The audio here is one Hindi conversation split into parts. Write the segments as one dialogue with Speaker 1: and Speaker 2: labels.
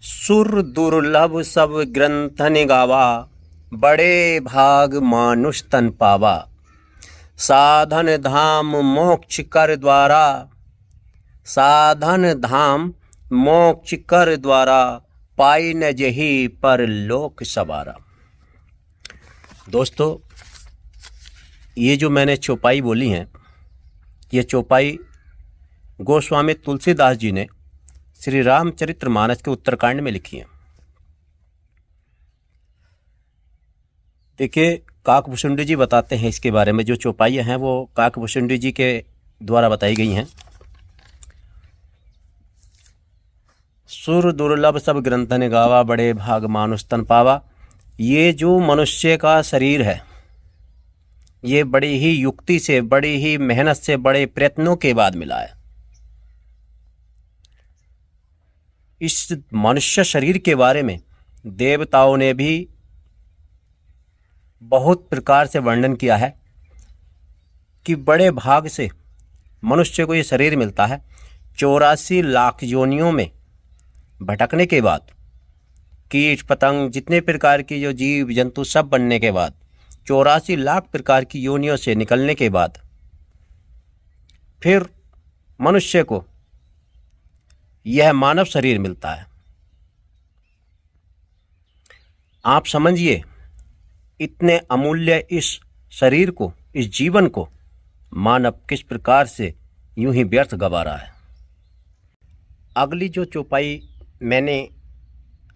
Speaker 1: सुर दुर्लभ सब ग्रंथन गावा, बड़े भाग मानुष तन पावा। साधन धाम मोक्ष कर द्वारा, साधन धाम मोक्ष कर द्वारा, पाई न जही पर लोक सवारा। दोस्तों, ये जो मैंने चौपाई बोली हैं, ये चौपाई गोस्वामी तुलसीदास जी ने श्री रामचरितमानस के उत्तरकांड में लिखी है। देखिए, काकभूषुंडी जी बताते हैं इसके बारे में। जो चौपाइयाँ हैं वो काकभूषुंडी जी के द्वारा बताई गई हैं। सुर दुर्लभ सब ग्रंथन गावा, बड़े भाग मानुष तन पावा। ये जो मनुष्य का शरीर है, ये बड़ी ही युक्ति से, बड़ी ही मेहनत से, बड़े प्रयत्नों के बाद मिला है। इस मनुष्य शरीर के बारे में देवताओं ने भी बहुत प्रकार से वर्णन किया है कि बड़े भाग से मनुष्य को ये शरीर मिलता है। 84 लाख योनियों में भटकने के बाद, कीट पतंग जितने प्रकार की जो जीव जंतु सब बनने के बाद, 84 लाख प्रकार की योनियों से निकलने के बाद फिर मनुष्य को यह मानव शरीर मिलता है। आप समझिए, इतने अमूल्य इस शरीर को, इस जीवन को मानव किस प्रकार से यूं ही व्यर्थ गवा रहा है। अगली जो चौपाई मैंने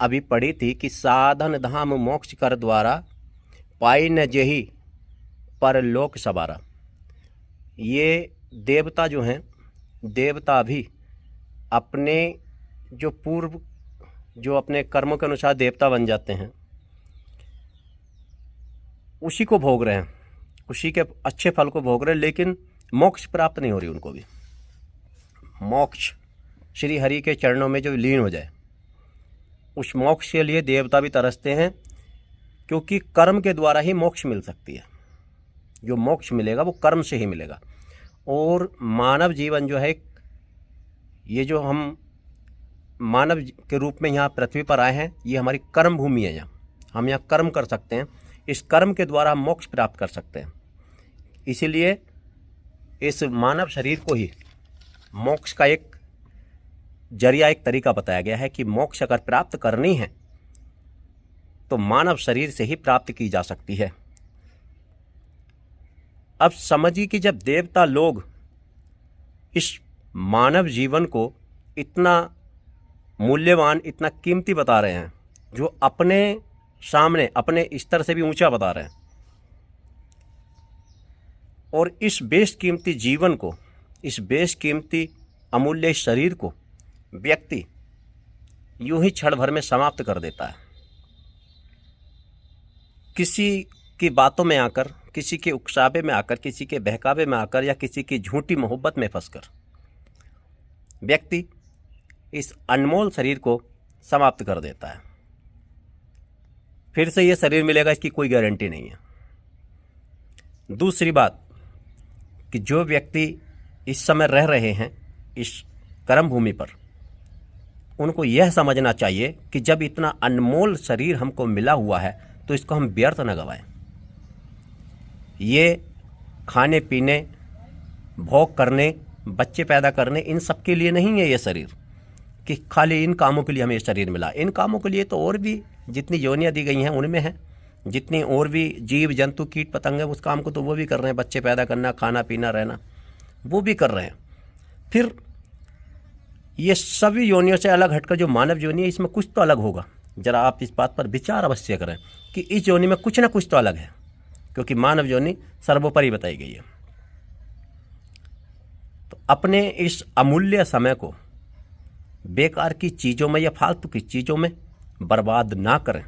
Speaker 1: अभी पढ़ी थी कि साधन धाम मोक्ष कर द्वारा, पाई न जेहि पर लोक सवारा। ये देवता जो हैं, देवता भी अपने जो पूर्व, जो अपने कर्मों के अनुसार देवता बन जाते हैं, उसी को भोग रहे हैं, उसी के अच्छे फल को भोग रहे हैं, लेकिन मोक्ष प्राप्त नहीं हो रही उनको भी। मोक्ष श्री हरि के चरणों में जो लीन हो जाए, उस मोक्ष के लिए देवता भी तरसते हैं, क्योंकि कर्म के द्वारा ही मोक्ष मिल सकती है। जो मोक्ष मिलेगा वो कर्म से ही मिलेगा। और मानव जीवन जो है, ये जो हम मानव के रूप में यहाँ पृथ्वी पर आए हैं, ये हमारी कर्म भूमि है। हम यहाँ कर्म कर सकते हैं, इस कर्म के द्वारा हम मोक्ष प्राप्त कर सकते हैं। इसीलिए इस मानव शरीर को ही मोक्ष का एक जरिया, एक तरीका बताया गया है कि मोक्ष अगर प्राप्त करनी है तो मानव शरीर से ही प्राप्त की जा सकती है। अब समझिए कि जब देवता लोग इस मानव जीवन को इतना मूल्यवान, इतना कीमती बता रहे हैं, जो अपने सामने अपने स्तर से भी ऊंचा बता रहे हैं, और इस बेशकीमती जीवन को, इस बेशकीमती अमूल्य शरीर को व्यक्ति यूं ही क्षण भर में समाप्त कर देता है। किसी की बातों में आकर, किसी के उकसावे में आकर, किसी के बहकावे में आकर, या किसी की झूठी मोहब्बत में फंसकर व्यक्ति इस अनमोल शरीर को समाप्त कर देता है। फिर से ये शरीर मिलेगा इसकी कोई गारंटी नहीं है। दूसरी बात कि जो व्यक्ति इस समय रह रहे हैं इस कर्म भूमि पर, उनको यह समझना चाहिए कि जब इतना अनमोल शरीर हमको मिला हुआ है तो इसको हम व्यर्थ न गवाएं। ये खाने पीने, भोग करने, बच्चे पैदा करने, इन सब के लिए नहीं है ये शरीर, कि खाली इन कामों के लिए हमें ये शरीर मिला। इन कामों के लिए तो और भी जितनी योनियाँ दी गई हैं उनमें है, जितनी और भी जीव जंतु कीट पतंग है, उस काम को तो वो भी कर रहे हैं। बच्चे पैदा करना, खाना पीना, रहना, वो भी कर रहे हैं। फिर ये सभी योनियों से अलग हटकर जो मानव योनि है, इसमें कुछ तो अलग होगा। जरा आप इस बात पर विचार अवश्य करें कि इस योनि में कुछ ना कुछ तो अलग है, क्योंकि मानव योनि सर्वोपरि बताई गई है। तो अपने इस अमूल्य समय को बेकार की चीज़ों में या फालतू की चीज़ों में बर्बाद ना करें।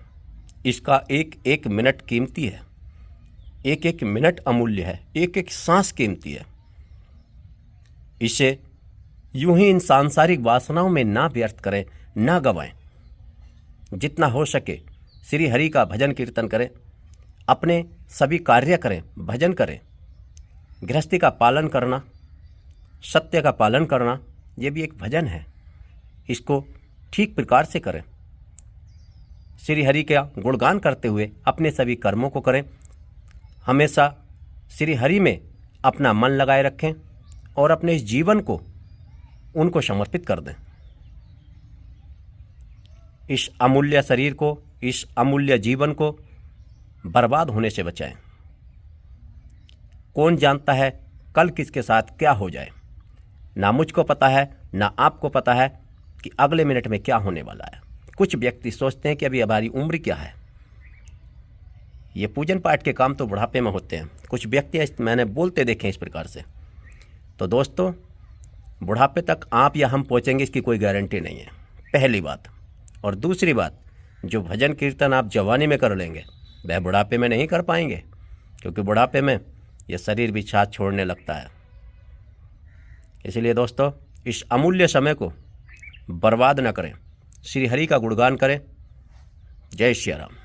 Speaker 1: इसका एक एक मिनट कीमती है, एक एक मिनट अमूल्य है, एक एक सांस कीमती है। इसे यूं ही इन सांसारिक वासनाओं में ना व्यर्थ करें, ना गवाएं। जितना हो सके श्री हरि का भजन कीर्तन करें, अपने सभी कार्य करें, भजन करें। गृहस्थी का पालन करना, सत्य का पालन करना, ये भी एक भजन है। इसको ठीक प्रकार से करें। श्री हरि का गुणगान करते हुए अपने सभी कर्मों को करें। हमेशा श्री हरि में अपना मन लगाए रखें और अपने इस जीवन को उनको समर्पित कर दें। इस अमूल्य शरीर को, इस अमूल्य जीवन को बर्बाद होने से बचाएं। कौन जानता है कल किसके साथ क्या हो जाए। ना मुझको पता है, ना आपको पता है कि अगले मिनट में क्या होने वाला है। कुछ व्यक्ति सोचते हैं कि अभी हमारी उम्र क्या है। ये पूजन पाठ के काम तो बुढ़ापे में होते हैं। कुछ व्यक्ति मैंने बोलते देखे इस प्रकार से। तो दोस्तों, बुढ़ापे तक आप या हम पहुँचेंगे इसकी कोई गारंटी नहीं है, पहली बात। और दूसरी बात, जो भजन कीर्तन आप जवानी में कर लेंगे वह बुढ़ापे में नहीं कर पाएंगे, क्योंकि बुढ़ापे में यह शरीर भी साथ छोड़ने लगता है। इसलिए दोस्तों, इस अमूल्य समय को बर्बाद न करें, श्री हरि का गुणगान करें। जय श्री राम।